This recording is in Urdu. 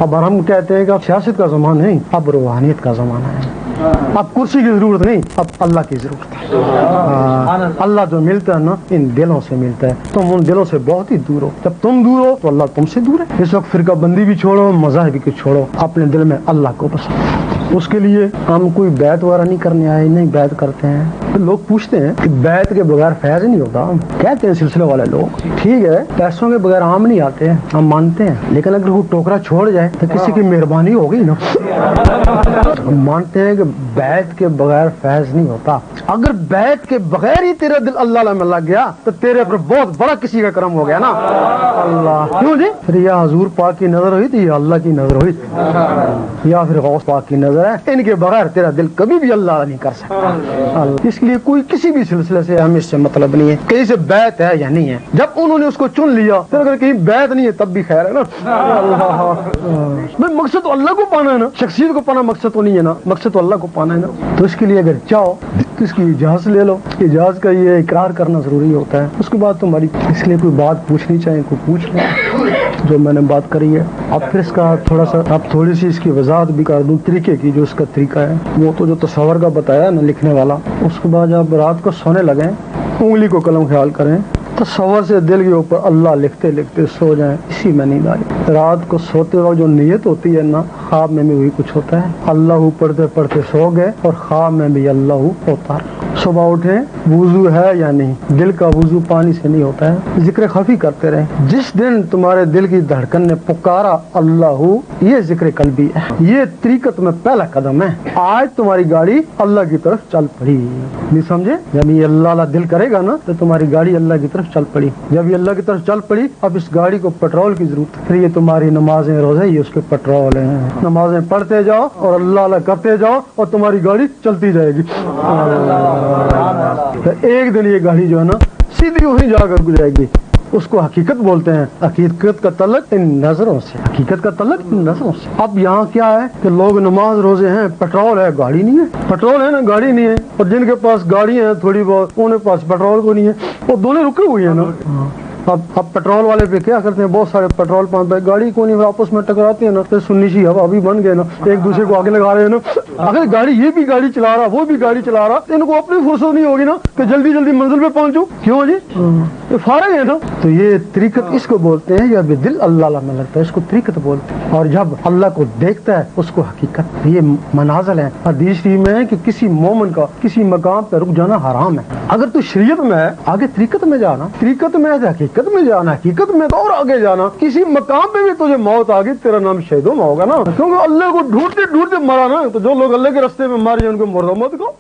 اب ہم کہتے ہیں کہ اب سیاست کا زمانہ نہیں، اب روحانیت کا زمانہ ہے، اب کرسی کی ضرورت نہیں، اب اللہ کی ضرورت ہے۔ اللہ جو ملتا ہے نا ان دلوں سے ملتا ہے، تم ان دلوں سے بہت ہی دور ہو، جب تم دور ہو تو اللہ تم سے دور ہے۔ اس وقت فرقہ بندی بھی چھوڑو، مذاہب بھی چھوڑو، اپنے دل میں اللہ کو بسو۔ اس کے لیے ہم کوئی بیعت وغیرہ نہیں کرنے آئے، نہیں بیعت کرتے ہیں۔ لوگ پوچھتے ہیں کہ بیعت کے بغیر فیض نہیں ہوتا، کہتے ہیں سلسلے والے لوگ، ٹھیک ہے پیسوں کے بغیر عام نہیں آتے ہیں، ہم مانتے ہیں، لیکن اگر وہ ٹوکرا چھوڑ جائے تو کسی کی مہربانی ہوگی نا۔ ہم مانتے ہیں کہ بیعت کے بغیر فیض نہیں ہوتا، اگر بیعت کے بغیر ہی تیرا دل اللہ میں لگ گیا تو تیرے پر بہت بڑا کسی کا کرم ہو گیا نا۔ اللہ کیوں جی؟ پھر یا حضور پاک کی نظر ہوئی تھی یا اللہ کی نظر ہوئی تھی یا پھر غوث پاک کی نظر ہے، ان کے بغیر تیرا دل کبھی بھی اللہ نہیں کر سکتا۔ اس لیے کوئی کسی بھی سلسلے سے ہمیں اس سے مطلب نہیں ہے کہ اسے بیعت ہے یا نہیں ہے، جب انہوں نے اس کو چن لیا پھر اگر کہیں بیعت نہیں ہے تب بھی خیر ہے نا۔ مقصد تو اللہ کو پانا ہے نا، شخصیت کو پانا مقصد تو نہیں ہے نا، مقصد تو اللہ کو پانا ہے نا۔ تو اس کے لیے اگر چاہو اس کی اجازت لے لو، اجازت کا یہ اقرار کرنا ضروری ہوتا ہے، اس کے بعد تمہاری اس لیے کوئی بات پوچھنی چاہیے کوئی پوچھ لو جو میں نے بات کری ہے۔ اب پھر اس کا تھوڑی سی اس کی وضاحت بھی کر دوں طریقے کی، جو اس کا طریقہ ہے وہ تو جو تصور کا بتایا نا لکھنے والا، اس کے بعد جب رات کو سونے لگیں انگلی کو قلم خیال کریں، تصور سے دل کے اوپر اللہ لکھتے لکھتے سو جائیں، اسی میں نیند آئی۔ رات کو سوتے وقت جو نیت ہوتی ہے نا، خواب میں بھی وہی کچھ ہوتا ہے، اللہ پڑھتے پڑھتے سو گئے اور خواب میں بھی اللہ ہوتا ہے۔ صبح اٹھیں وضو ہے یا نہیں، دل کا وضو پانی سے نہیں ہوتا ہے، ذکر خفی کرتے رہیں۔ جس دن تمہارے دل کی دھڑکن نے پکارا اللہ، یہ ذکر قلبی ہے، یہ طریقت میں پہلا قدم ہے، آج تمہاری گاڑی اللہ کی طرف چل پڑی۔ نہیں سمجھے؟ جب یہ اللہ دل کرے گا نا تو تمہاری گاڑی اللہ کی طرف چل پڑی، جب یہ اللہ کی طرف چل پڑی اب اس گاڑی کو پیٹرول کی ضرورت ہے، پھر یہ تمہاری نمازیں روزے یہ اس کے پیٹرول ہیں، نمازیں پڑھتے جاؤ اور اللہ کرتے جاؤ اور تمہاری گاڑی چلتی جائے گی۔ ایک دن یہ گاڑی جو ہے نا سیدھی وہیں جا کر گزرے گی، اس کو حقیقت بولتے ہیں۔ حقیقت کا تعلق ان نظروں سے، حقیقت کا تعلق ان نظروں سے۔ اب یہاں کیا ہے کہ لوگ نماز روزے ہیں، پیٹرول ہے گاڑی نہیں ہے، پیٹرول ہے نا گاڑی نہیں ہے، اور جن کے پاس گاڑی ہیں تھوڑی بہت ان کے پاس پیٹرول کو نہیں ہے، وہ دونوں رکے ہوئے ہیں نا۔ اب پیٹرول والے پہ کیا کرتے ہیں، بہت سارے پیٹرول پمپ ہے، گاڑی کو نہیں آپس میں ٹکراتے ہیں نا، پھر سنی سی ہوا بھی بن گئے نا، ایک دوسرے کو آگے لگا رہے ہیں نا۔ اگر گاڑی یہ بھی گاڑی چلا رہا وہ بھی گاڑی چلا رہا، ان کو اپنی فرصت نہیں ہوگی نا کہ جلدی جلدی منزل پہ پہنچو، کیوں جی یہ فارغ ہے نا۔ تو یہ طریقت اس کو بولتے ہیں، جب دل اللہ میں لگتا ہے اس کو طریقت بولتے ہیں، اور جب اللہ کو دیکھتا ہے اس کو حقیقت۔ یہ منازل ہے، حدیث شریف میں ہے کہ کسی مومن کا کسی مقام پہ رک جانا حرام ہے۔ اگر تو شریعت میں ہے آگے طریقت میں جانا، طریقت میں ہے حقیقت میں جانا، حقیقت میں تو اور آگے جانا، کسی مقام پہ بھی تجھے موت آ گئی تیرا نام شہیدوں میں ہوگا نا، کیونکہ اللہ کو ڈھونڈتے ڈھونڈتے مرا نا، تو جو لوگ اللہ کے راستے میں مارے ان کو مردہ مت کو